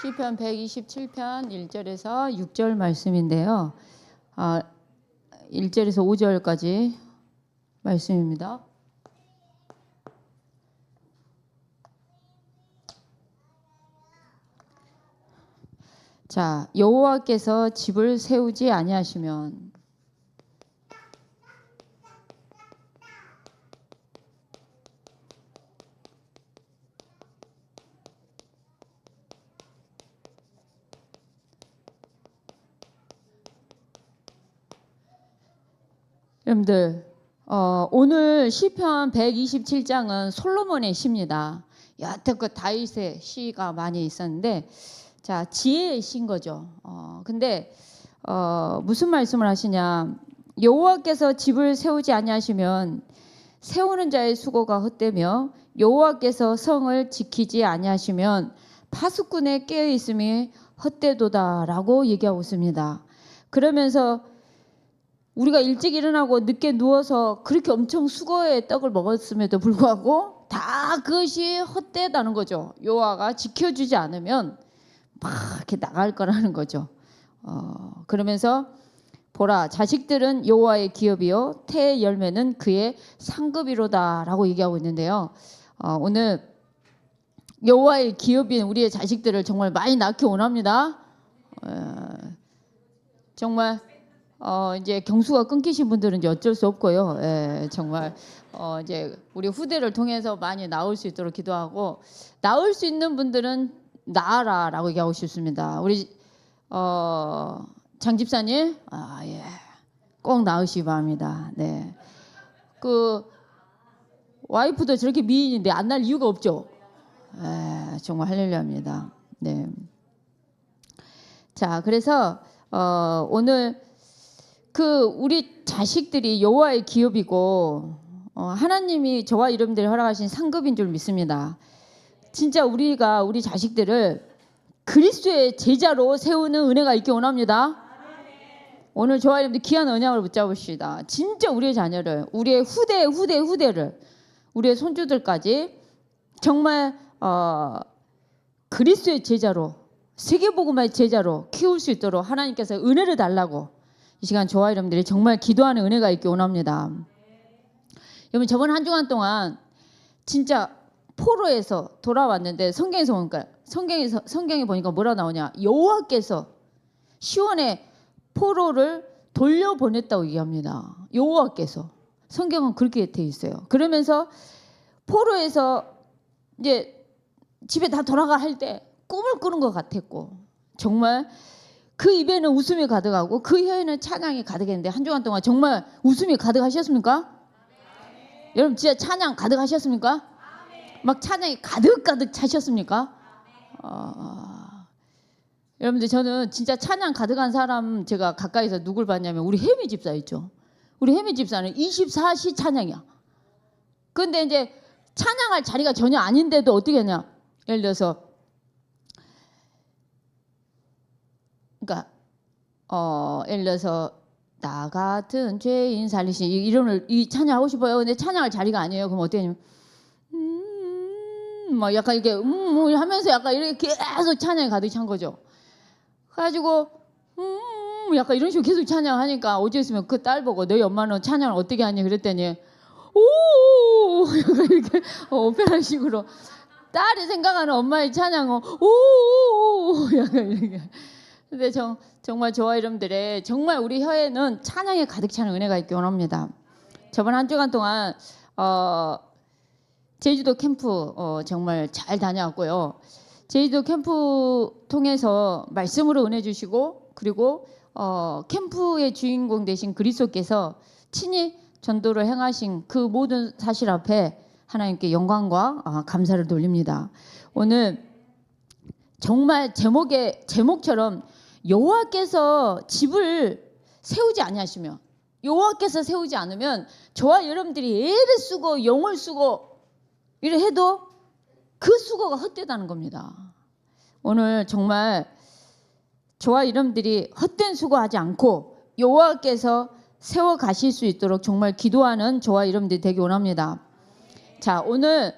시편 127편 1절에서 6절 말씀인데요. 1절에서 5절까지 말씀입니다. 자, 여호와께서 집을 세우지 아니하시면 여러분들 오늘 시편 127장은 솔로몬의 시입니다. 여태껏 다윗의 시가 많이 있었는데 자 지혜의 시인 거죠. 근데 무슨 말씀을 하시냐? 여호와께서 집을 세우지 아니하시면 세우는 자의 수고가 헛되며 여호와께서 성을 지키지 아니하시면 파수꾼의 깨어 있음이 헛되도다라고 얘기하고 있습니다. 그러면서 우리가 일찍 일어나고 늦게 누워서 그렇게 엄청 수고의 떡을 먹었음에도 불구하고 다 그것이 헛되다는 거죠. 여호와가 지켜주지 않으면 막 이렇게 나갈 거라는 거죠. 그러면서 보라 자식들은 여호와의 기업이요 태의 열매는 그의 상급이로다라고 얘기하고 있는데요. 오늘 여호와의 기업인 우리의 자식들을 정말 많이 낳기 원합니다. 정말 이제 경수가 끊기신 분들은 이제 어쩔 수 없고요. 정말 이제 우리 후대를 통해서 많이 나올 수 있도록 기도하고 나올 수 있는 분들은 나아라라고 얘기하고 싶습니다. 우리 장 집사님, 꼭 나으시기 바랍니다. 네, 그 와이프도 저렇게 미인인데 안 날 이유가 없죠. 정말 할렐루야입니다. 네, 자 그래서 오늘 그 우리 자식들이 여호와의 기업이고 하나님이 저와 여러분들이 허락하신 상급인 줄 믿습니다. 진짜 우리가 우리 자식들을 그리스도의 제자로 세우는 은혜가 있기 원합니다. 오늘 저와 여러분들 귀한 언약을 붙잡읍시다. 진짜 우리의 자녀를 우리의 후대를 우리의 손주들까지 정말 그리스도의 제자로 세계복음의 제자로 키울 수 있도록 하나님께서 은혜를 달라고 이 시간 저와 여러분들이 정말 기도하는 은혜가 있기 원합니다. 여러분 저번 한 주간 동안 진짜 포로에서 돌아왔는데 성경에서 보니까 성경에 보니까 뭐라 나오냐? 여호와께서 시온의 포로를 돌려보냈다고 얘기합니다. 여호와께서 성경은 그렇게 돼 있어요. 그러면서 포로에서 이제 집에 다 돌아가 할 때 꿈을 꾸는 것 같았고 정말 그 입에는 웃음이 가득하고 그 혀에는 찬양이 가득했는데 한 주간 동안 정말 웃음이 가득하셨습니까? 여러분 진짜 찬양 가득하셨습니까? 막 찬양이 가득 차셨습니까? 여러분들 저는 진짜 찬양 가득한 사람 제가 가까이서 누굴 봤냐면 우리 혜미 집사 있죠. 우리 혜미 집사는 24시 찬양이야. 근데 이제 찬양할 자리가 전혀 아닌데도 어떻게 하냐? 예를 들어서 그러니까 예를 들어서 나 같은 죄인 살리신 이름을 이 찬양하고 싶어요. 근데 찬양할 자리가 아니에요. 그럼 어떻게 하냐면 막 약간 이렇게 하면서 약간 이렇게 계속 찬양이 가득 찬 거죠. 그래가지고 약간 이런 식으로 계속 찬양하니까 어제 있으면 그 딸 보고 너희 엄마는 찬양을 어떻게 하니 그랬더니 오 약간 이렇게 오페라식으로 딸이 생각하는 엄마의 찬양은 오 약간 이렇게. 근데 정말 저와 여러분들의 정말 우리 혀에는 찬양에 가득 차는 은혜가 있기 원합니다. 저번 한 주간 동안 제주도 캠프 정말 잘 다녀왔고요. 제주도 캠프 통해서 말씀으로 은혜 주시고 그리고 캠프의 주인공 되신 그리스도께서 친히 전도를 행하신 그 모든 사실 앞에 하나님께 영광과 감사를 돌립니다. 오늘 정말 제목처럼 여호와께서 집을 세우지 아니하시며 여호와께서 세우지 않으면 저와 여러분들이 애를 쓰고 영을 쓰고 이래 해도 그 수고가 헛되다는 겁니다. 오늘 정말 저와 여러분들이 헛된 수고하지 않고 여호와께서 세워 가실 수 있도록 정말 기도하는 저와 여러분들이 되기 원합니다. 자, 오늘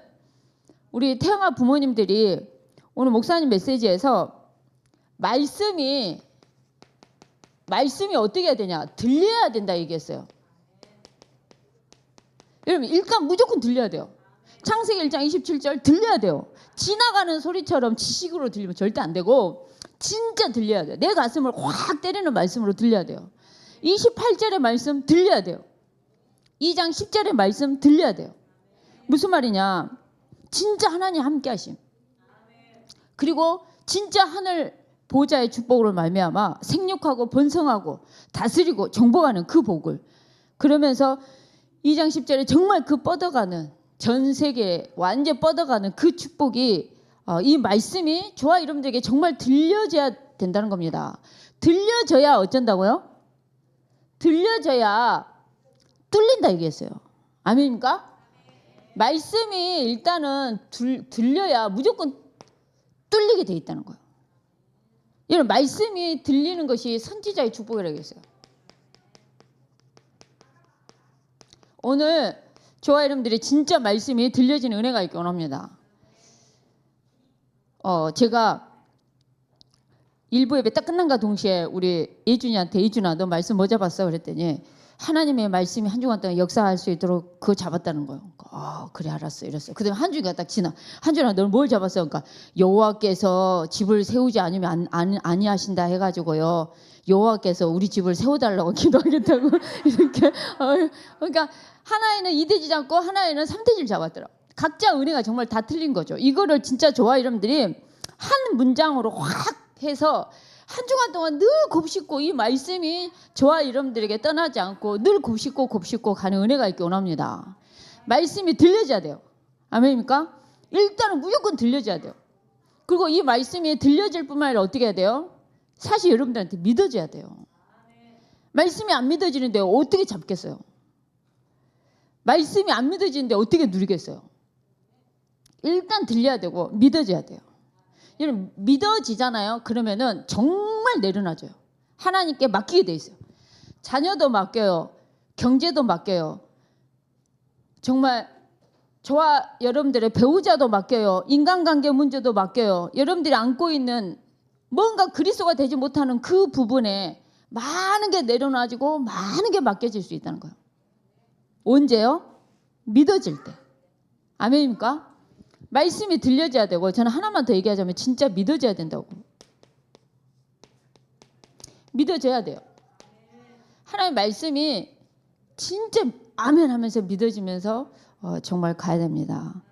우리 태영아 부모님들이 오늘 목사님 메시지에서 말씀이 어떻게 해야 되냐? 들려야 된다 얘기했어요. 여러분 일단 무조건 들려야 돼요. 창세기 1장 27절 들려야 돼요. 지나가는 소리처럼 지식으로 들리면 절대 안 되고 진짜 들려야 돼요. 내 가슴을 확 때리는 말씀으로 들려야 돼요. 28절의 말씀 들려야 돼요. 2장 10절의 말씀 들려야 돼요. 무슨 말이냐? 진짜 하나님 함께 하심. 그리고 진짜 하늘 보좌의 축복으로 말미암아 생육하고 번성하고 다스리고 정복하는 그 복을, 그러면서 2장 10절에 정말 그 뻗어가는 전 세계에 완전 뻗어가는 그 축복이 이 말씀이 저와 여러분들에게 정말 들려져야 된다는 겁니다. 들려져야 어쩐다고요? 들려져야 뚫린다 얘기했어요. 아멘입니까? 말씀이 일단은 들려야 무조건 뚫리게 돼 있다는 거예요. 이런 말씀이 들리는 것이 선지자의 축복이라고 했어요. 오늘 저와 여러분들이 진짜 말씀이 들려지는 은혜가 있기 원합니다. 제가 일부 예배 딱 끝난과 동시에 우리 예준이한테 예준아 너 말씀 뭐 잡았어? 그랬더니 하나님의 말씀이 한 주간 동안 역사할 수 있도록 그거 잡았다는 거예요. 그래 알았어 이랬어요. 그다음에 한 주가 딱 지나 한 주간 너는 뭘 잡았어? 그러니까 여호와께서 집을 세우지 않으면 아니하신다 해가지고요. 여호와께서 우리 집을 세워달라고 기도하겠다고 이렇게 그러니까 하나에는 2대지 잡고 하나에는 3대지를 잡았더라. 각자 은혜가 정말 다 틀린 거죠. 이거를 진짜 저와 여러분들이 한 문장으로 확 해서 한 주간 동안 늘 곱씹고 이 말씀이 저와 여러분들에게 떠나지 않고 늘 곱씹고 가는 은혜가 있기 원합니다. 말씀이 들려져야 돼요. 아멘입니까? 일단은 무조건 들려져야 돼요. 그리고 이 말씀이 들려질 뿐만 아니라 어떻게 해야 돼요? 사실 여러분들한테 믿어져야 돼요. 말씀이 안 믿어지는데 어떻게 잡겠어요? 말씀이 안 믿어지는데 어떻게 누리겠어요? 일단 들려야 되고 믿어져야 돼요. 여러분 믿어지잖아요. 그러면은 정말 내려놔져요. 하나님께 맡기게 돼 있어요. 자녀도 맡겨요. 경제도 맡겨요. 정말 저와 여러분들의 배우자도 맡겨요. 인간관계 문제도 맡겨요. 여러분들이 안고 있는 뭔가 그리스도가 되지 못하는 그 부분에 많은 게 내려놔지고 많은 게 맡겨질 수 있다는 거예요. 언제요? 믿어질 때. 아멘입니까? 말씀이 들려져야 되고, 저는 하나만 더 얘기하자면 진짜 믿어져야 된다고. 믿어져야 돼요. 하나님의 말씀이 진짜 아멘 하면서 믿어지면서 정말 가야 됩니다.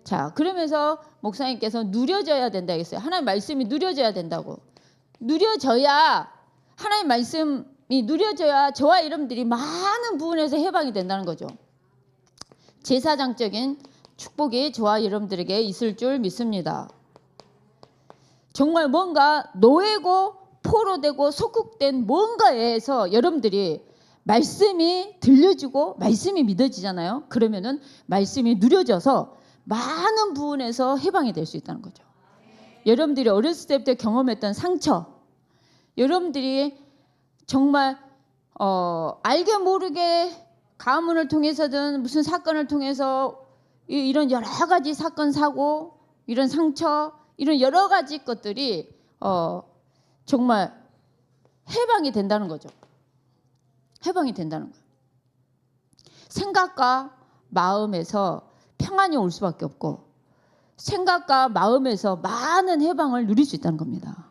자, 그러면서 목사님께서 누려져야 된다 했어요. 하나님의 말씀이 누려져야 된다고. 누려져야, 하나님의 말씀이 누려져야 저와 여러분들이 많은 부분에서 해방이 된다는 거죠. 제사장적인 축복이 저와 여러분들에게 있을 줄 믿습니다. 정말 뭔가 노예고 포로되고 속국된 뭔가에서 여러분들이 말씀이 들려지고 말씀이 믿어지잖아요. 그러면은 말씀이 누려져서 많은 부분에서 해방이 될 수 있다는 거죠. 여러분들이 어렸을 때부터 경험했던 상처, 여러분들이 정말 알게 모르게 가문을 통해서든 무슨 사건을 통해서 이런 여러 가지 사건 사고 이런 상처 이런 여러 가지 것들이 정말 해방이 된다는 거죠. 해방이 된다는 거예요. 생각과 마음에서 평안이 올 수밖에 없고 생각과 마음에서 많은 해방을 누릴 수 있다는 겁니다.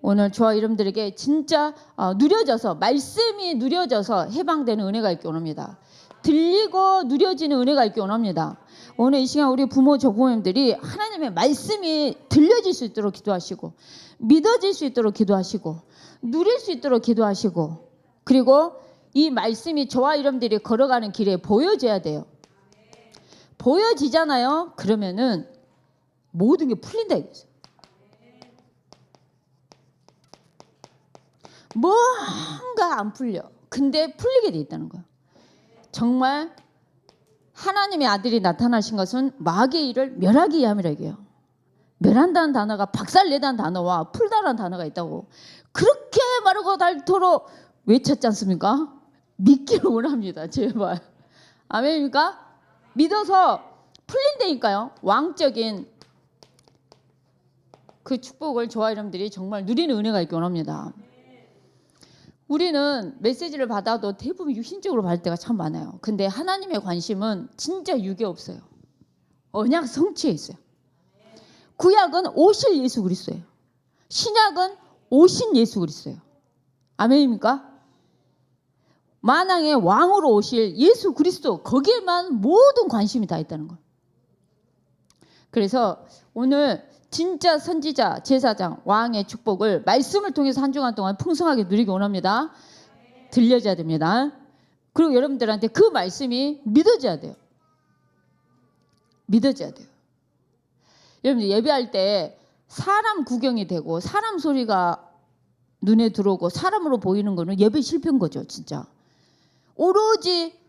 오늘 저와 여러분들에게 진짜 누려져서 말씀이 누려져서 해방되는 은혜가 있기 원합니다. 들리고 누려지는 은혜가 있기 원합니다. 오늘 이 시간 우리 부모 조부모님들이 하나님의 말씀이 들려질 수 있도록 기도하시고 믿어질 수 있도록 기도하시고 누릴 수 있도록 기도하시고 그리고 이 말씀이 저와 여러분들이 걸어가는 길에 보여져야 돼요. 보여지잖아요. 그러면은 모든 게 풀린다 이거죠. 뭔가 안 풀려. 근데 풀리게 돼 있다는 거예요. 정말 하나님의 아들이 나타나신 것은 마귀의 일을 멸하기 위함이라 얘기해요. 멸한다는 단어가 박살내다는 단어와 풀다라는 단어가 있다고. 그렇게 마르고 닳도록 외쳤지 않습니까? 믿기를 원합니다. 제발. 아멘입니까? 믿어서 풀린다니까요. 왕적인 그 축복을 저와 여러분들이 정말 누리는 은혜가 있기 원합니다. 우리는 메시지를 받아도 대부분 육신적으로 받을 때가 참 많아요. 근데 하나님의 관심은 진짜 육에 없어요. 언약 성취에 있어요. 구약은 오실 예수 그리스도예요. 신약은 오신 예수 그리스도예요. 아멘입니까? 만왕의 왕으로 오실 예수 그리스도, 거기에만 모든 관심이 다 있다는 거예요. 그래서 오늘 진짜 선지자, 제사장, 왕의 축복을 말씀을 통해서 한 주간 동안 풍성하게 누리기 원합니다. 들려져야 됩니다. 그리고 여러분들한테 그 말씀이 믿어져야 돼요. 믿어져야 돼요. 여러분들 예배할 때 사람 구경이 되고 사람 소리가 눈에 들어오고 사람으로 보이는 거는 예배 실패인 거죠. 진짜 오로지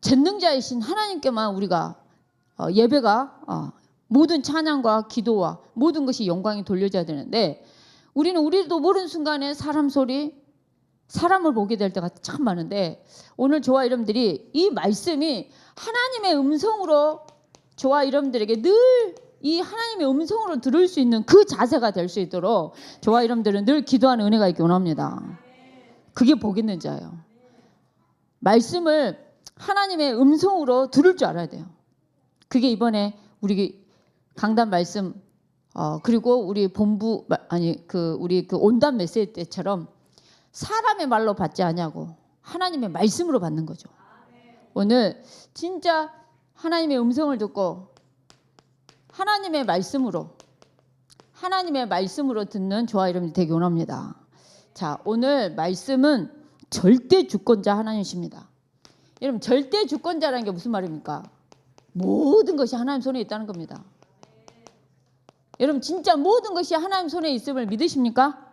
전능자이신 하나님께만 우리가 예배가 모든 찬양과 기도와 모든 것이 영광이 돌려져야 되는데, 우리도 모르는 순간에 사람 소리, 사람을 보게 될 때가 참 많은데, 오늘 저와 여러분들이 이 말씀이 하나님의 음성으로 저와 여러분들에게 늘 이 하나님의 음성으로 들을 수 있는 그 자세가 될 수 있도록 저와 여러분들은 늘 기도하는 은혜가 있기 원합니다. 그게 복 있는 자예요. 말씀을 하나님의 음성으로 들을 줄 알아야 돼요. 그게 이번에 우리 강단 말씀 그리고 우리 본부 우리 온단 메시지 때처럼 사람의 말로 받지 않냐고 하나님의 말씀으로 받는 거죠. 오늘 진짜 하나님의 음성을 듣고 하나님의 말씀으로 듣는 저와 여러분이 되기 원합니다. 자, 오늘 말씀은 절대 주권자 하나님이십니다. 여러분, 절대 주권자라는 게 무슨 말입니까? 모든 것이 하나님 손에 있다는 겁니다. 여러분, 진짜 모든 것이 하나님 손에 있음을 믿으십니까?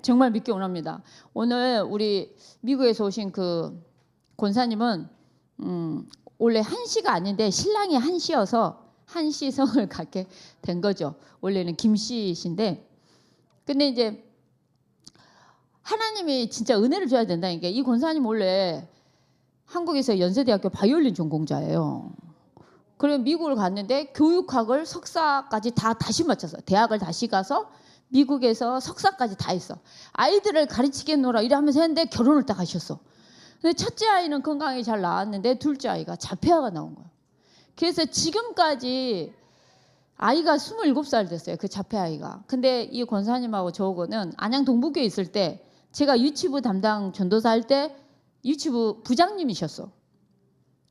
정말 믿기 원합니다. 오늘 우리 미국에서 오신 그 권사님은 원래 한씨가 아닌데 신랑이 한씨여서 한씨성을 갖게 된 거죠. 원래는 김씨이신데, 근데 이제 하나님이 진짜 은혜를 줘야 된다니까. 이 권사님 원래 한국에서 연세대학교 바이올린 전공자예요. 그럼 미국을 갔는데 교육학을 석사까지 다시 마쳤어요. 대학을 다시 가서 미국에서 석사까지 다 했어. 아이들을 가르치겠노라 이러면서 했는데 결혼을 딱 하셨어. 근데 첫째 아이는 건강히 잘 나왔는데 둘째 아이가 자폐아가 나온 거예요. 그래서 지금까지 아이가 27살 됐어요. 그 자폐아이가. 근데 이 권사님하고 저하고는 안양 동북교에 있을 때 제가 유치부 담당 전도사 할 때 유치부 부장님이셨어.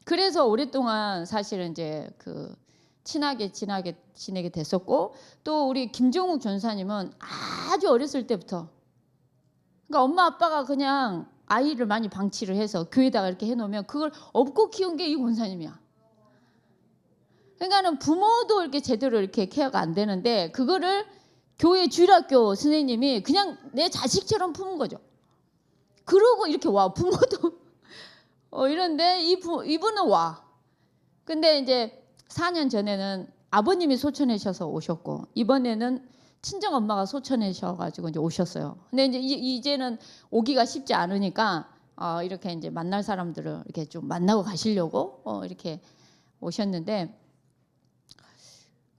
그래서 오랫동안 사실은 이제 그 친하게 지내게 됐었고, 또 우리 김종욱 전사님은 아주 어렸을 때부터, 그러니까 엄마 아빠가 그냥 아이를 많이 방치를 해서 교회에다가 이렇게 해놓으면 그걸 업고 키운 게 이 권사님이야. 그러니까는 부모도 이렇게 제대로 이렇게 케어가 안 되는데 그거를 교회 주일학교 선생님이 그냥 내 자식처럼 품은 거죠. 그러고 이렇게 와. 부모도 이런데 이분은 와. 근데 이제 4년 전에는 아버님이 소천하셔서 오셨고, 이번에는 친정 엄마가 소천하셔가지고 이제 오셨어요. 근데 이제는 오기가 쉽지 않으니까 이렇게 이제 만날 사람들을 이렇게 좀 만나고 가시려고 이렇게 오셨는데,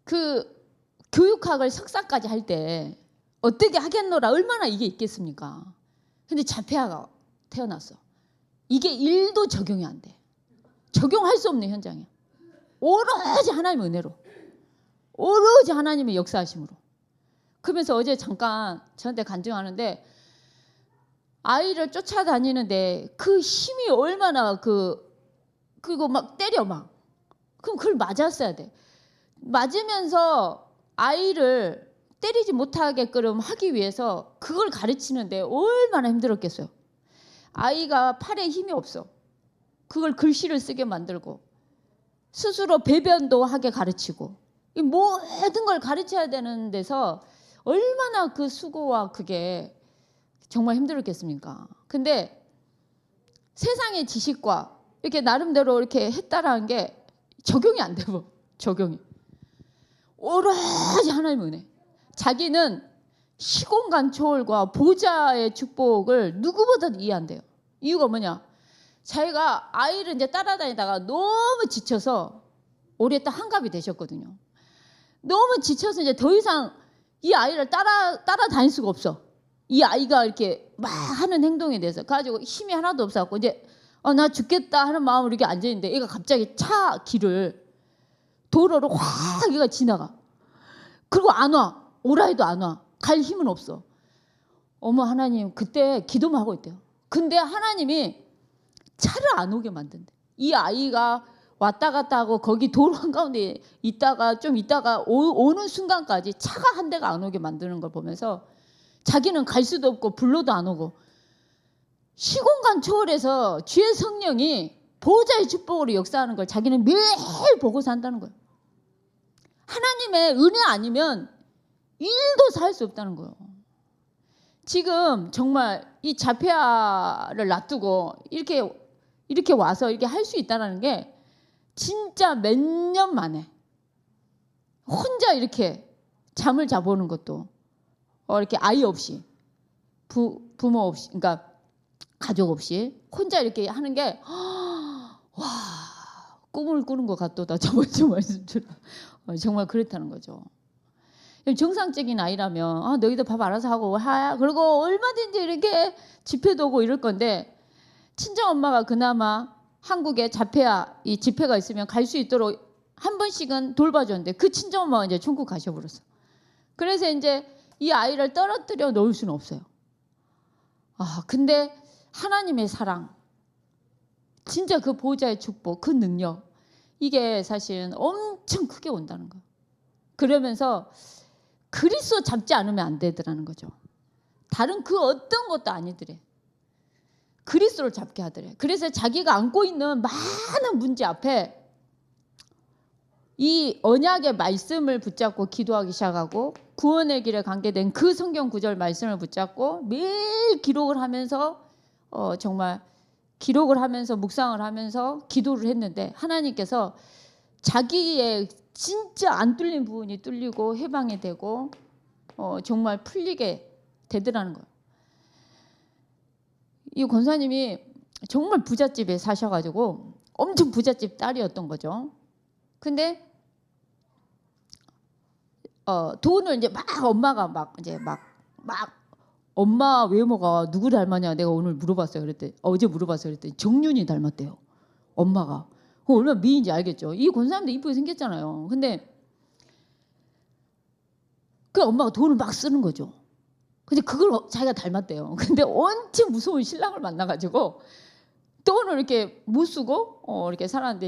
그 교육학을 석사까지 할 때 어떻게 하겠노라, 얼마나 이게 있겠습니까? 근데 자폐아가 태어났어. 이게 1도 적용이 안 돼. 적용할 수 없는 현장이야. 오로지 하나님의 은혜로, 오로지 하나님의 역사하심으로. 그러면서 어제 잠깐 저한테 간증하는데, 아이를 쫓아다니는데 그 힘이 얼마나 그거 막 때려 막. 그럼 그걸 맞았어야 돼. 맞으면서 아이를 때리지 못하게끔 하기 위해서 그걸 가르치는데 얼마나 힘들었겠어요. 아이가 팔에 힘이 없어. 그걸 글씨를 쓰게 만들고 스스로 배변도 하게 가르치고, 이 모든 걸 가르쳐야 되는 데서 얼마나 그 수고와 그게 정말 힘들었겠습니까? 근데 세상의 지식과 이렇게 나름대로 이렇게 했다라는 게 적용이 안 되고, 적용이 오로지 하나님의 은혜. 자기는 시공간 초월과 보좌의 축복을 누구보다도 이해 안 돼요. 이유가 뭐냐? 자기가 아이를 이제 따라다니다가 너무 지쳐서 올해 딱 한갑이 되셨거든요. 너무 지쳐서 이제 더 이상 이 아이를 따라다닐 수가 없어. 이 아이가 이렇게 막 하는 행동에 대해서 가지고 힘이 하나도 없어갖고 이제 나 죽겠다 하는 마음으로 이렇게 앉아있는데 얘가 갑자기 차 길을 도로로 확 얘가 지나가. 그리고 안 와. 오라 해도 안 와. 갈 힘은 없어. 어머 하나님, 그때 기도만 하고 있대요. 근데 하나님이 차를 안 오게 만든대. 이 아이가 왔다 갔다 하고 거기 도로 한가운데 있다가 좀 있다가 오는 순간까지 차가 한 대가 안 오게 만드는 걸 보면서 자기는 갈 수도 없고 불러도 안 오고 시공간 초월해서 주의 성령이 보호자의 축복으로 역사하는 걸 자기는 매일 보고 산다는 거예요. 하나님의 은혜 아니면 일도 살 수 없다는 거예요. 지금 정말 이 자폐아를 놔두고 이렇게 와서 이렇게 할 수 있다는 게 진짜 몇 년 만에 혼자 이렇게 잠을 자보는 것도 이렇게 아이 없이 부모 없이, 그러니까 가족 없이 혼자 이렇게 하는 게 와, 꿈을 꾸는 것 같도다. 저번 주 말씀처럼 정말 그렇다는 거죠. 정상적인 아이라면 너희들 밥 알아서 하고 그리고 얼마든지 이렇게 집회도 오고 이럴 건데 친정 엄마가 그나마 한국에 자폐아 이 집회가 있으면 갈 수 있도록 한 번씩은 돌봐줬는데 그 친정 엄마가 이제 천국 가셔버렸어. 그래서 이제 이 아이를 떨어뜨려 놓을 수는 없어요. 근데 하나님의 사랑, 진짜 그 보호자의 축복, 그 능력, 이게 사실은 엄청 크게 온다는 거예요. 그러면서 그리스도 잡지 않으면 안 되더라는 거죠. 다른 그 어떤 것도 아니더래. 그리스도를 잡게 하더래. 그래서 자기가 안고 있는 많은 문제 앞에 이 언약의 말씀을 붙잡고 기도하기 시작하고 구원의 길에 관계된 그 성경 구절 말씀을 붙잡고 매일 기록을 하면서 정말 기록을 하면서 묵상을 하면서 기도를 했는데 하나님께서 자기의 진짜 안 뚫린 부분이 뚫리고 해방이 되고 정말 풀리게 되더라는 거예요. 이 권사님이 정말 부잣집에 사셔가지고 엄청 부잣집 딸이었던 거죠. 근데 돈을 이제 막 엄마가 막 엄마 외모가 누구 닮았냐 내가 오늘 물어봤어요. 그랬더니 어제 물어봤어요. 그랬더니 정윤이 닮았대요. 엄마가. 얼마나 미인인지 알겠죠. 이 권사님도 이쁘게 생겼잖아요. 근데 그 엄마가 돈을 막 쓰는 거죠. 근데 그걸 자기가 닮았대요. 근데 엄청 무서운 신랑을 만나가지고 돈을 이렇게 못 쓰고 이렇게 살았는데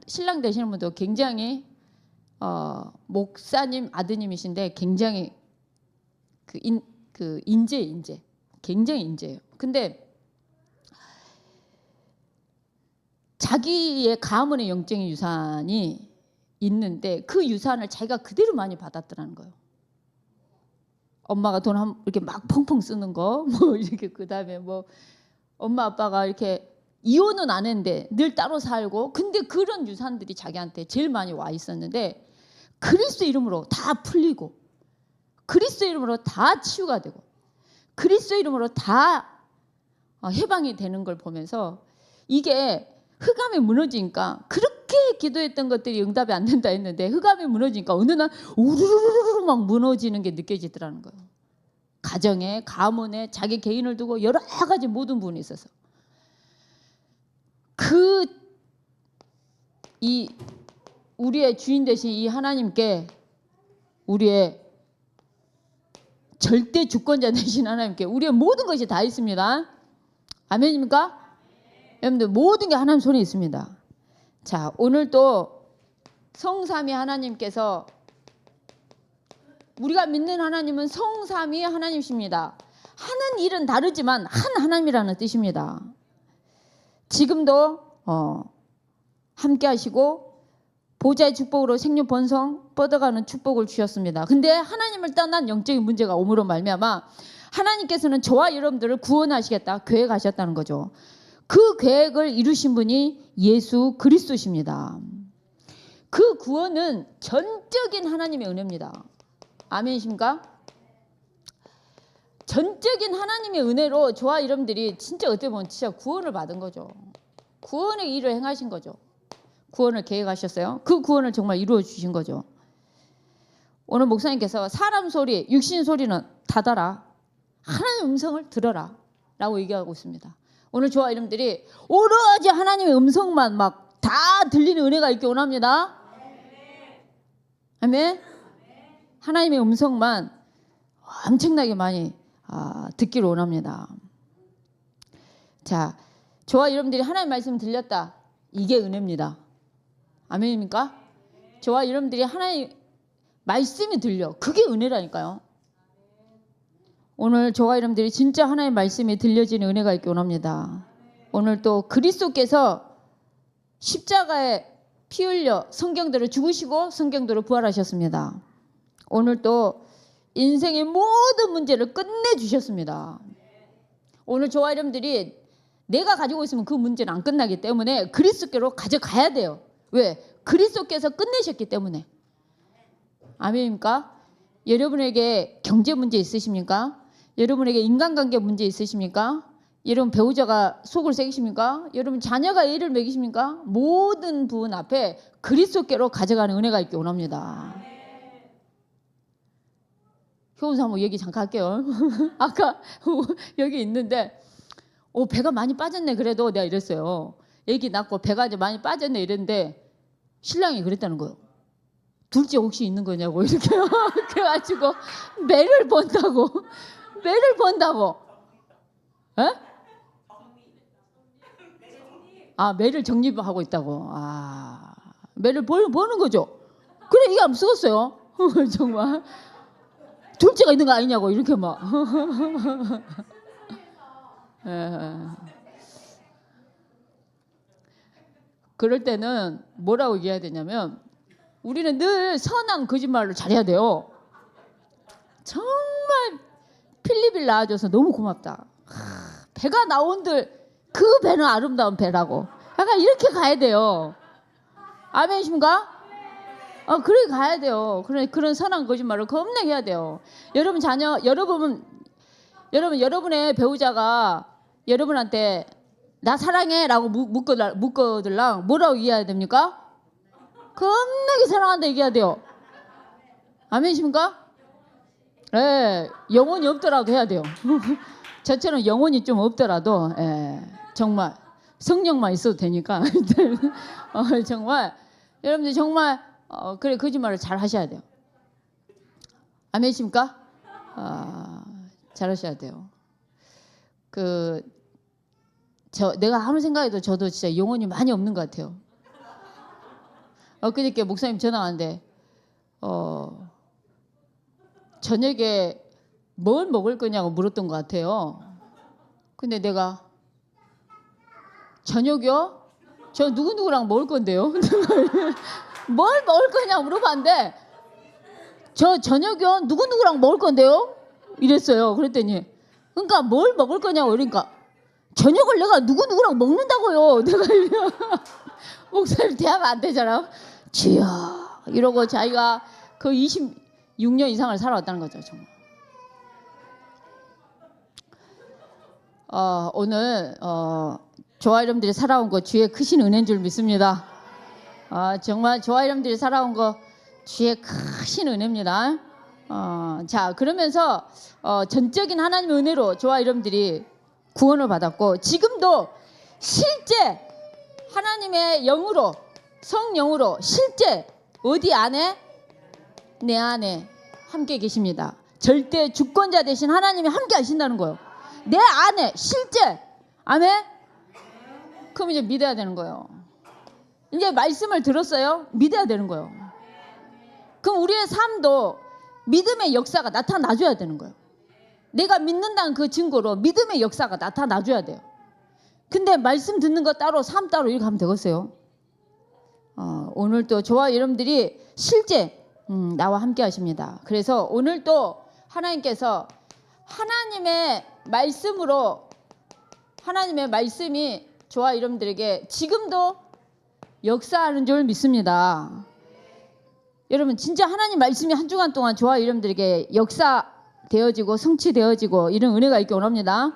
신랑 되시는 분도 굉장히 목사님 아드님이신데 굉장히 인재 굉장히 인재예요. 근데 자기의 가문의 영적인 유산이 있는데 그 유산을 자기가 그대로 많이 받았더라는 거예요. 엄마가 돈 이렇게 막 펑펑 쓰는 거, 뭐 이렇게 그다음에 뭐 엄마 아빠가 이렇게 이혼은 안 했는데 늘 따로 살고, 근데 그런 유산들이 자기한테 제일 많이 와 있었는데 그리스도 이름으로 다 풀리고 그리스도 이름으로 다 치유가 되고 그리스도 이름으로 다 해방이 되는 걸 보면서 이게 흑암이 무너지니까 그렇게 기도했던 것들이 응답이 안 된다 했는데 흑암이 무너지니까 어느 날 우르르르 막 무너지는 게 느껴지더라는 거예요. 가정에, 가문에, 자기 개인을 두고 여러 가지 모든 부분이 있어서 우리의 주인 되신 이 하나님께, 우리의 절대 주권자 되신 하나님께 우리의 모든 것이 다 있습니다. 아멘입니까? 여러분들 모든 게 하나님 손에 있습니다. 자, 오늘 또 성삼위 하나님께서, 우리가 믿는 하나님은 성삼위 하나님이십니다. 하는 일은 다르지만 한 하나님이라는 뜻입니다. 지금도 함께 하시고 보좌의 축복으로 생육 번성 뻗어가는 축복을 주셨습니다. 근데 하나님을 떠난 영적인 문제가 오므로 말미암아 하나님께서는 저와 여러분들을 구원하시겠다 계획하셨다는 거죠. 그 계획을 이루신 분이 예수 그리스도십니다. 그 구원은 전적인 하나님의 은혜입니다. 아멘이십니까? 전적인 하나님의 은혜로 저와 여러분들이 진짜 어떻게 보면 진짜 구원을 받은 거죠. 구원의 일을 행하신 거죠. 구원을 계획하셨어요. 그 구원을 정말 이루어 주신 거죠. 오늘 목사님께서 사람 소리, 육신 소리는 닫아라. 하나님의 음성을 들어라. 라고 얘기하고 있습니다. 오늘 저와 여러분들이 오로지 하나님의 음성만 막 다 들리는 은혜가 있기 원합니다. 아멘. 하나님의 음성만 엄청나게 많이 듣기를 원합니다. 자, 저와 여러분들이 하나님의 말씀 들렸다. 이게 은혜입니다. 아멘입니까? 저와 여러분들이 하나님의 말씀이 들려. 그게 은혜라니까요. 오늘 저와 여러분들이 진짜 하나님의 말씀이 들려지는 은혜가 있기 원합니다. 오늘 또 그리스도께서 십자가에 피 흘려 성경대로 죽으시고 성경대로 부활하셨습니다. 오늘 또 인생의 모든 문제를 끝내주셨습니다. 오늘 저와 여러분들이 내가 가지고 있으면 그 문제는 안 끝나기 때문에 그리스도께로 가져가야 돼요. 왜? 그리스도께서 끝내셨기 때문에. 아멘입니까? 여러분에게 경제 문제 있으십니까? 여러분에게 인간관계 문제 있으십니까? 여러분 배우자가 속을 새기십니까? 여러분 자녀가 애를 먹이십니까? 모든 부분 앞에 그리스도께로 가져가는 은혜가 있기 원합니다. 효은사 한번 얘기 잠깐 할게요. 아까 여기 있는데 배가 많이 빠졌네. 그래도 내가 이랬어요. 애기 낳고 배가 이제 많이 빠졌네 이랬는데 신랑이 그랬다는 거예요. 둘째 혹시 있는 거냐고 이렇게 그래가지고 매를 번다고. 에? 매를 정립하고 있다고. 매를 보는 거죠. 그래 이게 안 쓰겠어요. 정말 둘째가 있는 거 아니냐고 이렇게 막. 그럴 때는 뭐라고 얘기해야 되냐면 우리는 늘 선한 거짓말을 잘해야 돼요. 정말 필립을 낳아줘서 너무 고맙다. 배가 나온들 그 배는 아름다운 배라고. 약간 이렇게 가야 돼요. 아멘이십니까? 그렇게 가야 돼요. 그런 선한 거짓말을 겁나게 해야 돼요. 여러분 자녀, 여러분의 배우자가 여러분한테 나 사랑해라고 묻거들랑 뭐라고 얘기해야 됩니까? 겁나게 사랑한다 얘기해야 돼요. 아멘이십니까? 네, 영혼이 없더라도 해야 돼요. 저처럼 영혼이 좀 없더라도 정말 성령만 있어도 되니까 정말 여러분들 정말 그래 거짓말을 잘 하셔야 돼요. 아멘이십니까? 잘 하셔야 돼요. 내가 아무리 생각해도 저도 진짜 영혼이 많이 없는 것 같아요. 그저께 목사님 전화 왔는데 저녁에 뭘 먹을 거냐고 물었던 것 같아요. 근데 내가 저녁이요? 저 누구랑 먹을 건데요? 뭘 먹을 거냐고 물어봤는데 저 저녁이요? 누구랑 먹을 건데요? 이랬어요. 그랬더니 그러니까 뭘 먹을 거냐고 그러니까 저녁을 내가 누구랑 먹는다고요. 내가 목사님 대화가 안 되잖아. 주여 이러고 자기가 그 26년 이상을 살아왔다는 거죠. 정말. 오늘 저와 여러분들이 살아온 거 주의 크신 은혜인 줄 믿습니다. 정말 저와 여러분들이 살아온 거 주의 크신 은혜입니다. 자 그러면서 전적인 하나님의 은혜로 저와 여러분들이 구원을 받았고 지금도 실제 하나님의 영으로 성령으로 실제 어디 안에? 내 안에 함께 계십니다. 절대 주권자 되신 하나님이 함께 하신다는 거예요. 내 안에 실제. 아멘? 그럼 이제 믿어야 되는 거예요. 이제 말씀을 들었어요? 믿어야 되는 거예요. 그럼 우리의 삶도 믿음의 역사가 나타나줘야 되는 거예요. 내가 믿는다는 그 증거로 믿음의 역사가 나타나줘야 돼요. 근데 말씀 듣는 거 따로 삶 따로 이렇게 하면 되겠어요? 오늘 또 저와 여러분들이 실제 나와 함께 하십니다. 그래서 오늘 또 하나님께서 하나님의 말씀으로 하나님의 말씀이 저와 여러분들에게 지금도 역사하는 줄 믿습니다. 여러분 진짜 하나님 말씀이 한 주간 동안 저와 여러분들에게 역사되어지고 성취되어지고 이런 은혜가 있기 원합니다.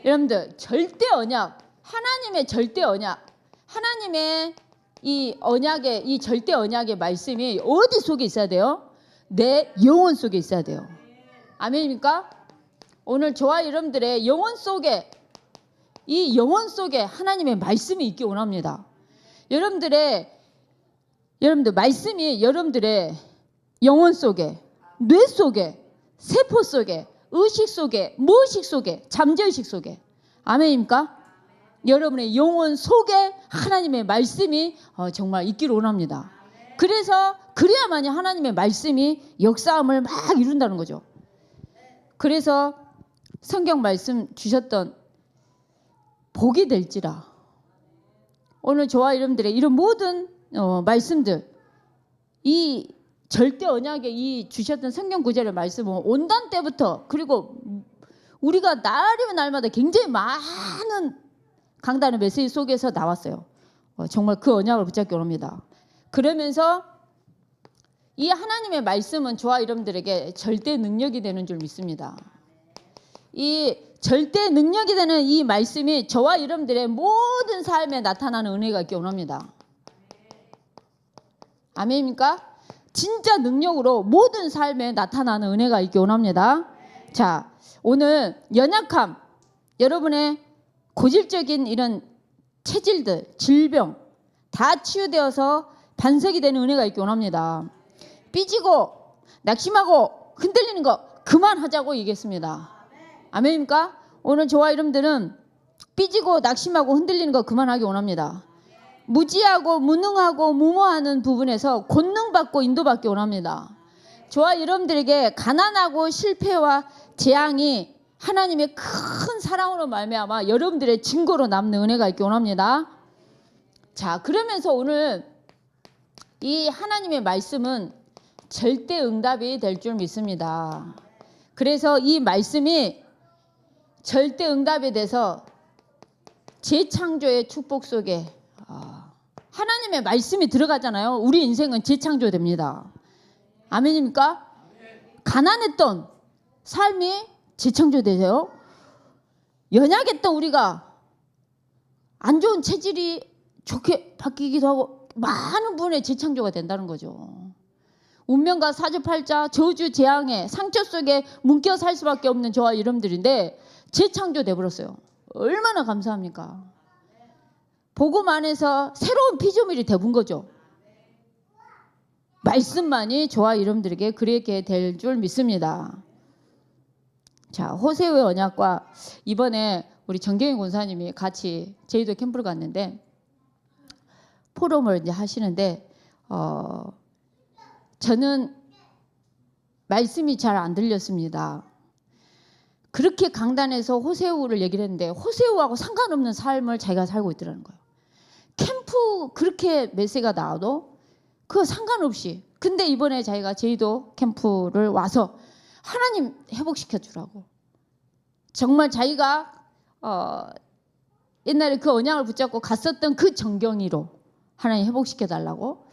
여러분들 절대 언약, 하나님의 절대 언약, 하나님의 이 언약의 이 절대 언약의 말씀이 어디 속에 있어야 돼요? 내 영혼 속에 있어야 돼요. 아멘입니까? 오늘 저와 여러분들의 영혼 속에, 이 영혼 속에 하나님의 말씀이 있기 원합니다. 여러분들 말씀이 여러분들의 영혼 속에, 뇌 속에, 세포 속에, 의식 속에, 무의식 속에, 잠재의식 속에, 아멘입니까? 여러분의 영혼 속에 하나님의 말씀이 정말 있기를 원합니다. 그래서 그래야만이 하나님의 말씀이 역사함을 막 이룬다는 거죠. 그래서 성경 말씀 주셨던 복이 될지라, 오늘 저와 여러분들의 이런 모든 말씀들, 이 절대 언약에 이 주셨던 성경 구절의 말씀은 온단 때부터, 그리고 우리가 날이면 날마다 굉장히 많은 강단의 메시지 속에서 나왔어요. 정말 그 언약을 붙잡기 원합니다. 그러면서 이 하나님의 말씀은 저와 여러분들에게 절대 능력이 되는 줄 믿습니다. 이 절대 능력이 되는 이 말씀이 저와 여러분들의 모든 삶에 나타나는 은혜가 있기 원합니다. 아멘입니까? 진짜 능력으로 모든 삶에 나타나는 은혜가 있기 원합니다. 자, 오늘 연약함, 여러분의 고질적인 이런 체질들, 질병 다 치유되어서 반석이 되는 은혜가 있기 원합니다. 삐지고 낙심하고 흔들리는 거 그만하자고 얘기했습니다. 아멘입니까? 오늘 저와 여러분들은 삐지고 낙심하고 흔들리는 거 그만하기 원합니다. 무지하고 무능하고 무모하는 부분에서 권능받고 인도받기 원합니다. 저와 여러분들에게 가난하고 실패와 재앙이 하나님의 큰 사랑으로 말미암아 여러분들의 증거로 남는 은혜가 있기 원합니다. 자, 그러면서 오늘 이 하나님의 말씀은 절대 응답이 될 줄 믿습니다. 그래서 이 말씀이 절대 응답이 돼서 재창조의 축복 속에 하나님의 말씀이 들어가잖아요. 우리 인생은 재창조됩니다. 아멘입니까? 가난했던 삶이 재창조되세요. 연약했던 우리가 안 좋은 체질이 좋게 바뀌기도 하고 많은 부분에 재창조가 된다는 거죠. 운명과 사주팔자, 저주, 재앙에 상처 속에 묶여 살 수밖에 없는 저와 여러분들인데 재창조돼 버렸어요. 얼마나 감사합니까? 복음 안에서 새로운 피조물이 되본 거죠. 말씀만이 저와 여러분들에게 그렇게 될 줄 믿습니다. 자, 호세오의 언약과 이번에 우리 정경희 권사님이 같이 제주도 캠프를 갔는데 포럼을 이제 하시는데 저는 말씀이 잘 안 들렸습니다. 그렇게 강단에서 호세오를 얘기를 했는데 호세오하고 상관없는 삶을 자기가 살고 있더라는 거예요. 캠프 그렇게 메시지가 나와도 그거 상관없이, 근데 이번에 자기가 제주도 캠프를 와서 하나님 회복시켜 주라고, 정말 자기가 옛날에 그 언약을 붙잡고 갔었던 그 정경이로 하나님 회복시켜 달라고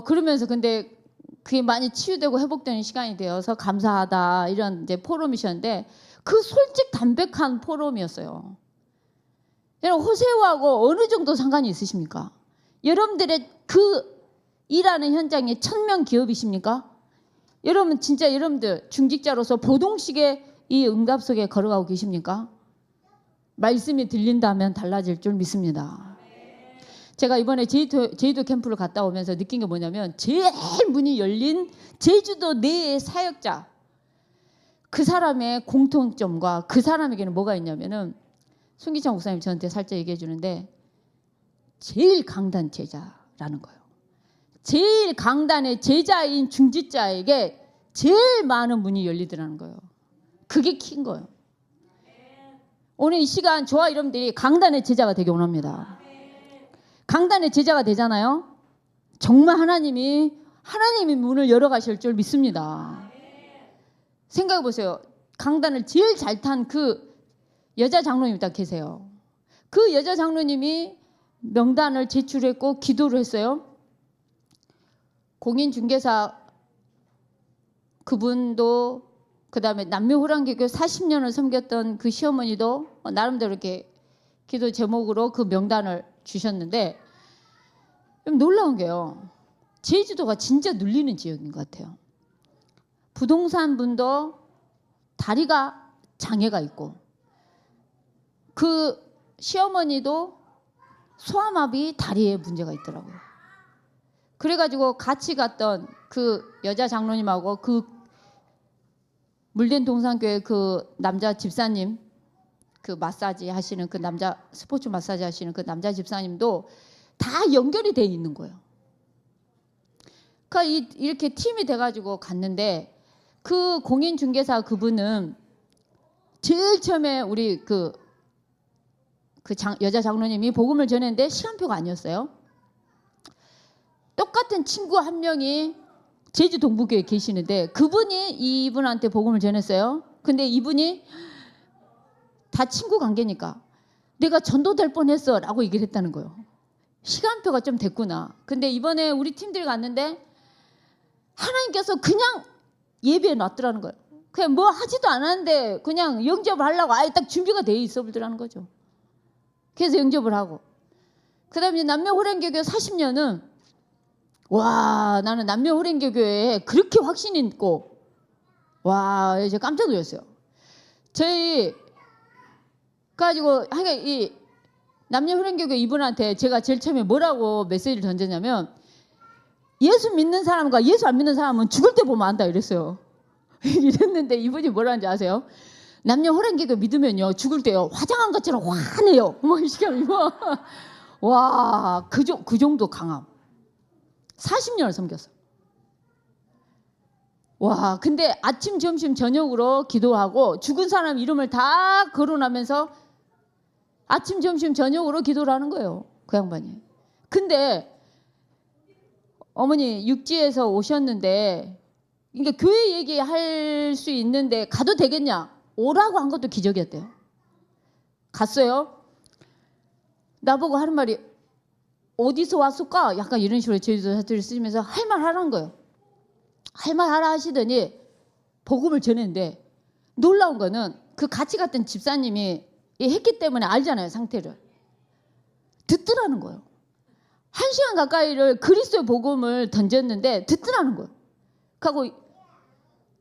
그러면서, 근데 그게 많이 치유되고 회복되는 시간이 되어서 감사하다, 이런 이제 포럼이셨는데 그 솔직 담백한 포럼이었어요. 여러분, 호세오하고 어느 정도 상관이 있으십니까? 여러분들의 그 일하는 현장에 1000명 기업이십니까? 여러분 진짜 여러분들 중직자로서 보동식의 이 응답 속에 걸어가고 계십니까? 말씀이 들린다면 달라질 줄 믿습니다. 제가 이번에 제주도 캠프를 갔다 오면서 느낀 게 뭐냐면, 제일 문이 열린 제주도 내의 사역자, 그 사람의 공통점과 그 사람에게는 뭐가 있냐면은, 손기창 목사님 저한테 살짝 얘기해 주는데 제일 강단 제자라는 거예요. 제일 강단의 제자인 중직자에게 제일 많은 문이 열리더라는 거예요. 그게 큰 거예요. 오늘 이 시간 저와 여러분들이 강단의 제자가 되기 원합니다. 강단의 제자가 되잖아요. 정말 하나님이 문을 열어가실 줄 믿습니다. 생각해 보세요. 강단을 제일 잘 탄 그 여자 장로님이 딱 계세요. 그 여자 장로님이 명단을 제출했고 기도를 했어요. 공인중개사 그분도, 그 다음에 남묘호랑개교 40년을 섬겼던 그 시어머니도 나름대로 이렇게 기도 제목으로 그 명단을 주셨는데, 놀라운 게요, 제주도가 진짜 눌리는 지역인 것 같아요. 부동산 분도 다리가 장애가 있고 그 시어머니도 소아마비 다리에 문제가 있더라고요. 그래가지고 같이 갔던 그 여자 장로님하고 그 물된 동산교회 그 남자 집사님, 그 마사지 하시는 그 남자 스포츠 마사지 하시는 그 남자 집사님도 다 연결이 돼 있는 거예요. 그러니까 이렇게 팀이 돼가지고 갔는데 그 공인중개사 그분은 제일 처음에 우리 여자 장로님이 복음을 전했는데 시간표가 아니었어요. 똑같은 친구 한 명이 제주 동부교회에 계시는데 그분이 이분한테 복음을 전했어요. 근데 이분이 다 친구 관계니까 내가 전도될 뻔했어 라고 얘기를 했다는 거예요. 시간표가 좀 됐구나. 근데 이번에 우리 팀들이 갔는데 하나님께서 그냥 예배에 놨더라는 거예요. 그냥 뭐 하지도 않았는데 그냥 영접을 하려고 아예 딱 준비가 돼 있어 보더라는 거죠. 그래서 영접을 하고 그 다음에 남녀호랭교교 40년은 와 나는 남녀호랭교교에 그렇게 확신이 있고 와 이제 깜짝 놀랐어요. 저희 그래가지고 이 남녀호랭교교 이분한테 제가 제일 처음에 뭐라고 메시지를 던졌냐면 예수 믿는 사람과 예수 안 믿는 사람은 죽을 때 보면 안다 이랬어요. 이랬는데 이분이 뭐라는지 아세요? 남녀호랭교교 믿으면요 죽을 때요 화장한 것처럼 환해요. 뭐 이 시간 이거 와 그 정도 강함. 40년을 섬겼어. 와 근데 아침 점심 저녁으로 기도하고 죽은 사람 이름을 다 거론하면서 아침 점심 저녁으로 기도를 하는 거예요. 그 양반이. 근데 어머니 육지에서 오셨는데 그러니까 교회 얘기할 수 있는데 가도 되겠냐? 오라고 한 것도 기적이었대요. 갔어요. 나보고 하는 말이 어디서 왔을까? 약간 이런 식으로 제주도 사투리를 쓰면서 할 말 하라는 거예요. 할 말 하라 하시더니 복음을 전했는데 놀라운 거는 그 같이 갔던 집사님이 했기 때문에 알잖아요. 상태를. 듣더라는 거예요. 1시간 가까이를 그리스도의 복음을 던졌는데 듣더라는 거예요. 그리고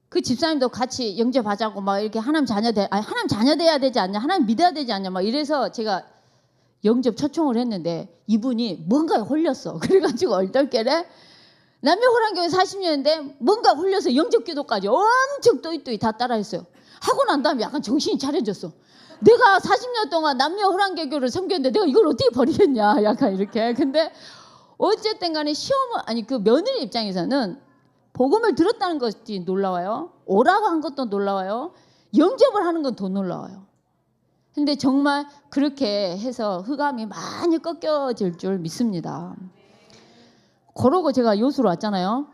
그 집사님도 같이 영접하자고 막 이렇게 하나님 자녀 돼야 되지 않냐? 하나님 믿어야 되지 않냐? 막 이래서 제가 영접 초청을 했는데 이분이 뭔가에 홀렸어. 그래가지고 얼떨결에 남녀호랑교회 40년인데 뭔가 홀려서 영접 기도까지 엄청 또이또이 다 따라했어요. 하고 난 다음에 약간 정신이 차려졌어. 내가 40년 동안 남녀호랑교교를 섬겼는데 내가 이걸 어떻게 버리겠냐? 약간 이렇게. 근데 어쨌든 간에 그 며느리 입장에서는 복음을 들었다는 것이 놀라워요. 오라고 한 것도 놀라워요. 영접을 하는 건 더 놀라워요. 근데 정말 그렇게 해서 흑암이 많이 꺾여질 줄 믿습니다. 그러고 제가 요수로 왔잖아요.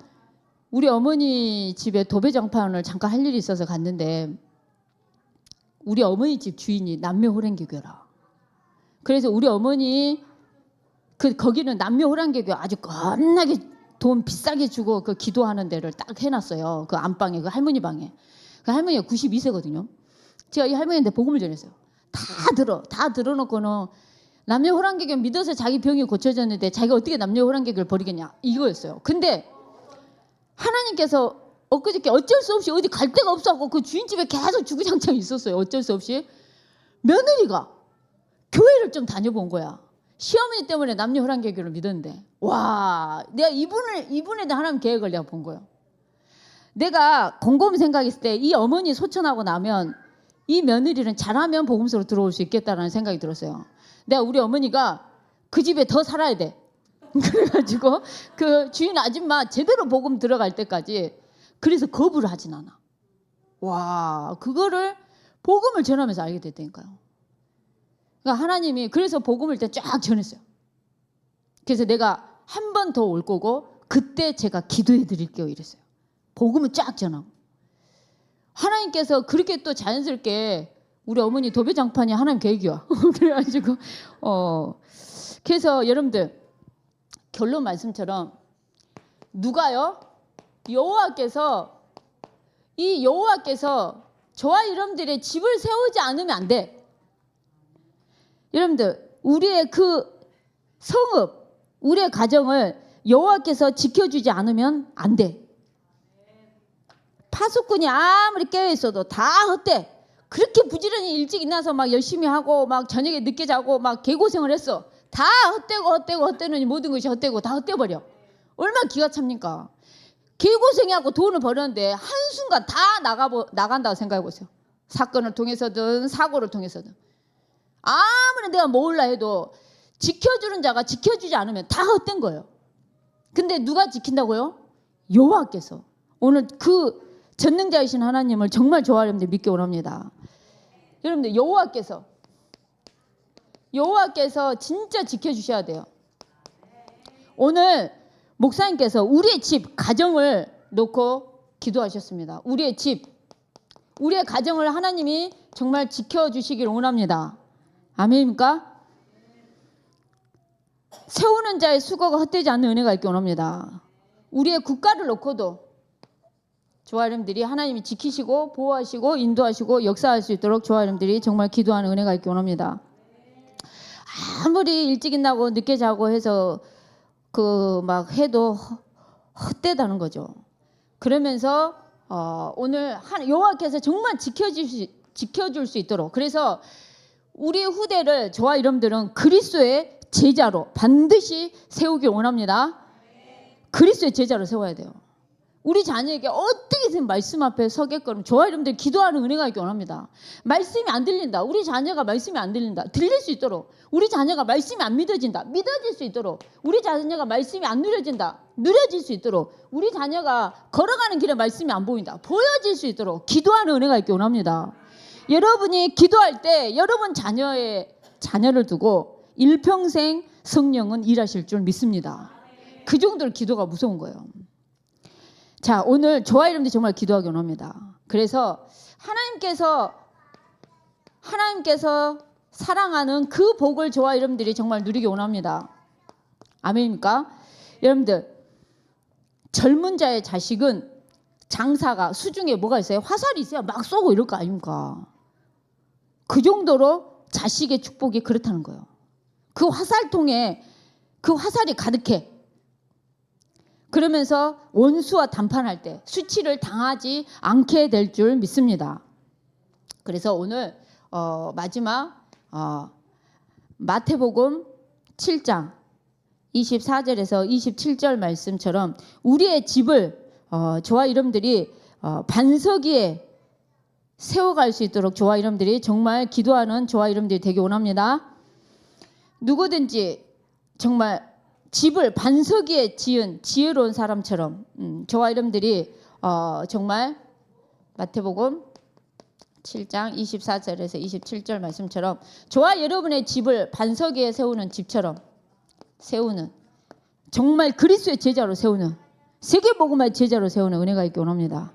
우리 어머니 집에 도배장판을 잠깐 할 일이 있어서 갔는데 우리 어머니 집 주인이 남녀호랭교교라. 그래서 우리 어머니 거기는 남녀호랑교교 아주 겁나게 돈 비싸게 주고 그 기도하는 데를 딱 해놨어요. 그 안방에 그 할머니 방에. 그 할머니가 92세거든요. 제가 이 할머니한테 복음을 전했어요. 다 들어놓고는 남녀호랑교교 믿어서 자기 병이 고쳐졌는데 자기가 어떻게 남녀호랑교교를 버리겠냐 이거였어요. 근데 하나님께서 엊그저께 어쩔 수 없이 어디 갈 데가 없어갖고 그 주인집에 계속 주구장창 있었어요. 어쩔 수 없이 며느리가 교회를 좀 다녀본 거야. 시어머니 때문에 남녀호랑교교를 믿었는데 와 내가 이분에 대한 하나님 계획을 내가 본 거예요. 내가 곰곰이 생각했을 때 이 어머니 소천하고 나면 이 며느리는 잘하면 복음서로 들어올 수 있겠다라는 생각이 들었어요. 내가 우리 어머니가 그 집에 더 살아야 돼. 그래가지고 그 주인 아줌마 제대로 복음 들어갈 때까지 그래서 거부를 하진 않아. 와 그거를 복음을 전하면서 알게 됐다니까요. 그러니까 하나님이 그래서 복음을 일단 쫙 전했어요. 그래서 내가 한 번 더 올 거고 그때 제가 기도해 드릴게요 이랬어요. 복음을 쫙 전하고 하나님께서 그렇게 또 자연스럽게 우리 어머니 도배장판이 하나님 계획이야. 그래가지고 그래서 여러분들 결론 말씀처럼 누가요? 여호와께서 저와 여러분들의 집을 세우지 않으면 안 돼. 여러분들 우리의 그 성읍, 우리의 가정을 여호와께서 지켜주지 않으면 안 돼. 파수꾼이 아무리 깨어 있어도 다 헛돼. 그렇게 부지런히 일찍 일어나서 막 열심히 하고 막 저녁에 늦게 자고 막 개고생을 했어. 다 헛되는 모든 것이 헛되고 다 헛되버려. 얼마나 기가 찹니까? 개고생하고 돈을 버렸는데 한순간 다 나간다고 생각해 보세요. 사건을 통해서든 사고를 통해서든. 아무리 내가 모을라 해도 지켜주는 자가 지켜주지 않으면 다 헛된 거예요. 근데 누가 지킨다고요? 여호와께서. 오늘 그 전능자이신 하나님을 정말 저와 여러분들 믿기 원합니다. 여러분들 여호와께서 진짜 지켜주셔야 돼요. 오늘 목사님께서 우리의 집, 가정을 놓고 기도하셨습니다. 우리의 집, 우리의 가정을 하나님이 정말 지켜주시길 원합니다. 아멘입니까? 세우는 자의 수고가 헛되지 않는 은혜가 있기 원합니다. 우리의 국가를 놓고도 저와 여러분들이 하나님이 지키시고 보호하시고 인도하시고 역사할 수 있도록 저와 여러분들이 정말 기도하는 은혜가 있기 원합니다. 아무리 일찍 일어나고 늦게 자고 해서 그 막 해도 헛되다는 거죠. 그러면서 오늘 여호와께서 정말 지켜줄 수 있도록, 그래서 우리 후대를 저와 여러분들은 그리스도의 제자로 반드시 세우길 원합니다. 그리스도의 제자로 세워야 돼요. 우리 자녀에게 어떻게든 말씀 앞에 서게끔 저와 여러분들 기도하는 은혜가 있기 원합니다. 말씀이 안 들린다. 우리 자녀가 말씀이 안 들린다. 들릴 수 있도록. 우리 자녀가 말씀이 안 믿어진다. 믿어질 수 있도록. 우리 자녀가 말씀이 안 누려진다. 누려질 수 있도록. 우리 자녀가 걸어가는 길에 말씀이 안 보인다. 보여질 수 있도록 기도하는 은혜가 있기 원합니다. 여러분이 기도할 때 여러분 자녀를 두고 일평생 성령은 일하실 줄 믿습니다. 그 정도로 기도가 무서운 거예요. 자, 오늘 저와 여러분들 정말 기도하기 원합니다. 그래서 하나님께서 사랑하는 그 복을 저와 여러분들이 정말 누리기 원합니다. 아멘입니까? 여러분들, 젊은 자의 자식은 장사가 수중에 뭐가 있어요? 화살이 있어요. 막 쏘고 이럴 거 아닙니까? 그 정도로 자식의 축복이 그렇다는 거예요. 그 화살통에 그 화살이 가득해. 그러면서 원수와 담판할 때 수치를 당하지 않게 될 줄 믿습니다. 그래서 오늘 마지막 마태복음 7장 24절에서 27절 말씀처럼 우리의 집을 저와 여러분들이 반석 위에 세워갈 수 있도록 저와 여러분들이 정말 기도하는 저와 여러분들이 되기 원합니다. 누구든지 정말 집을 반석 위에 지은 지혜로운 사람처럼 저와 여러분들이 정말 마태복음 7장 24절에서 27절 말씀처럼 저와 여러분의 집을 반석 위에 세우는 집처럼 세우는, 정말 그리스도의 제자로 세우는, 세계복음의 제자로 세우는 은혜가 있기 원합니다.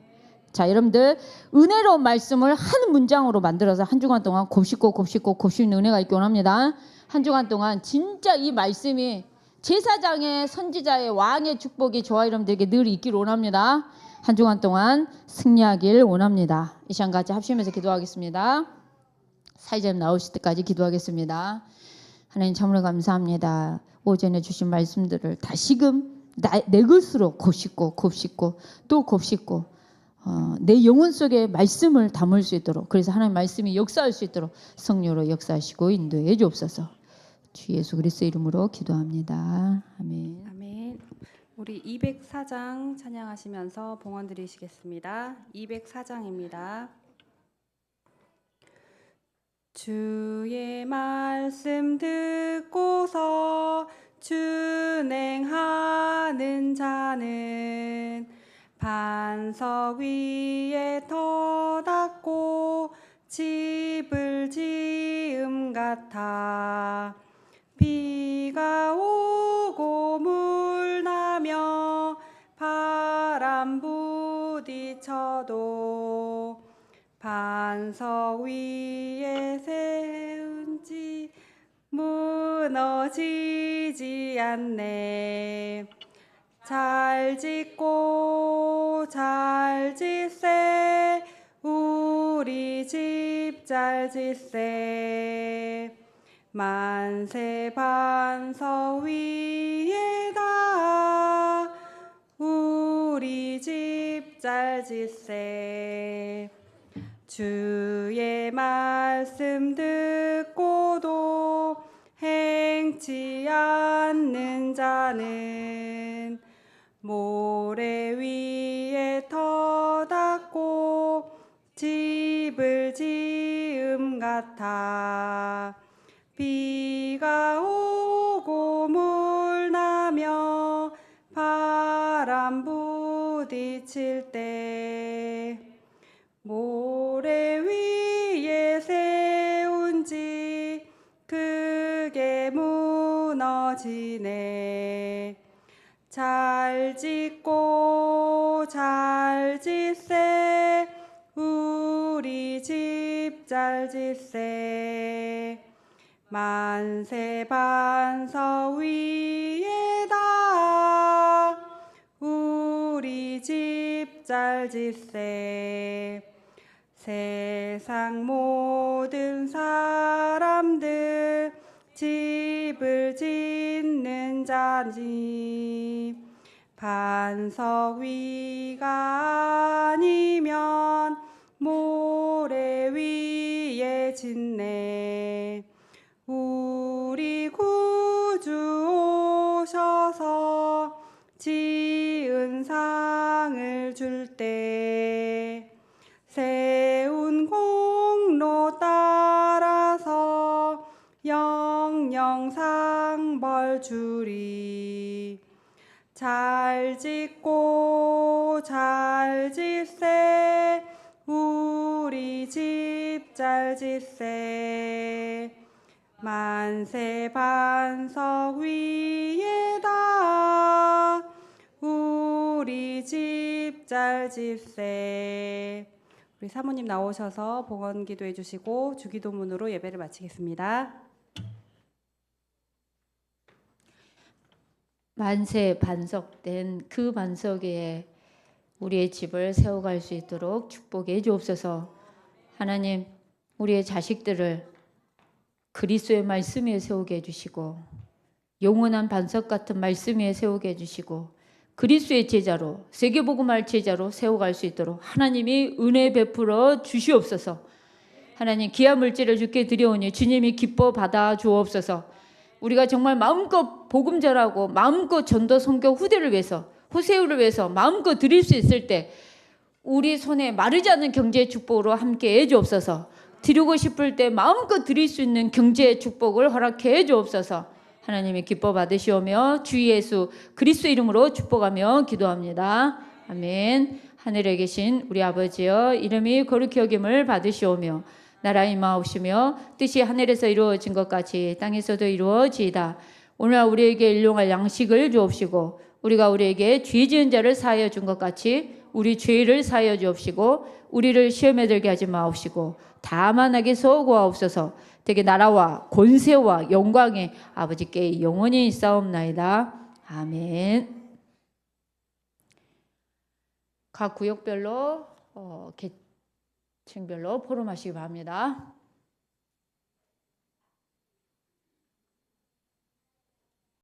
자, 여러분들 은혜로운 말씀을 한 문장으로 만들어서 한 주간 동안 곱씹는 은혜가 있기 원합니다. 한 주간 동안 진짜 이 말씀이 제사장의, 선지자의, 왕의 축복이 저와 여러분들에게 늘 있기를 원합니다. 한 주간 동안 승리하길 원합니다. 이 시간 같이 합심해서 기도하겠습니다. 사회자님 나오실 때까지 기도하겠습니다. 하나님 참으로 감사합니다. 오전에 주신 말씀들을 다시금 내 것으로 곱씹고 또 곱씹고 내 영혼 속에 말씀을 담을 수 있도록, 그래서 하나님 말씀이 역사할 수 있도록 성령으로 역사하시고 인도해 주옵소서. 주 예수 그리스도 이름으로 기도합니다. 아멘. 아멘. 우리 204장 찬양하시면서 봉헌 드리시겠습니다. 204장입니다. 주의 말씀 듣고서 준행하는 자는 반석 위에 터닫고 집을 지음 같아. 비가 오고 물 나며 바람 부딪혀도 반석 위에 세운 집 무너지지 않네. 잘 짓고 잘 짓세 우리 집 잘 짓세. 만세 반석 위에다 우리 집 집잘짓세 주의 말씀 듣고도 행치 않는 자는 모래 위에 터 닦고 집을 지음 같아 비가 오고 물 나며 바람 부딪힐 때 모래 위에 세운 집 크게 무너지네 잘 짓고 잘 짓세 우리 집 잘 짓세 만세 반석 위에다 우리 집 잘 짓세 세상 모든 사람들 집을 짓는 자니 반석 위가 아니면 모래 위에 짓네 우리 구주 오셔서 지은 상을 줄 때 세운 공로 따라서 영영 상벌 주리 잘 짓고 잘 짓세 우리 집 잘 짓세 만세 반석 위에다 우리 집 잘 짓세 우리 사모님 나오셔서 봉헌 기도해 주시고 주기도문으로 예배를 마치겠습니다. 만세 반석된 그 반석 위에 우리의 집을 세워갈 수 있도록 축복해 주옵소서. 하나님, 우리의 자식들을 그리스도의 말씀 위에 세우게 해주시고 영원한 반석 같은 말씀 위에 세우게 해주시고 그리스도의 제자로 세계복음할 제자로 세워갈 수 있도록 하나님이 은혜 베풀어 주시옵소서. 하나님 귀한 물질을 주께 드려오니 주님이 기뻐 받아 주옵소서. 우리가 정말 마음껏 복음 전하고 마음껏 전도 선교 후대를 위해서 호세우를 위해서 마음껏 드릴 수 있을 때 우리 손에 마르지 않는 경제의 축복으로 함께 해 주옵소서. 드리고 싶을 때 마음껏 드릴 수 있는 경제의 축복을 허락해 주옵소서. 하나님이 기뻐 받으시오며 주 예수 그리스도 이름으로 축복하며 기도합니다. 아멘. 하늘에 계신 우리 아버지여 이름이 거룩히 여김을 받으시오며 나라 임하옵시며 뜻이 하늘에서 이루어진 것 같이 땅에서도 이루어지이다. 오늘 우리에게 일용할 양식을 주옵시고 우리가 우리에게 죄 지은 자를 사하여 준 것 같이 우리 죄를 사하여 주옵시고 우리를 시험에 들게 하지 마옵시고 다만 악에서 구하옵소서. 되게 나라와 권세와 영광이 아버지께 영원히 있사옵나이다. 아멘. 각 구역별로 계층별로 포럼하시기 바랍니다.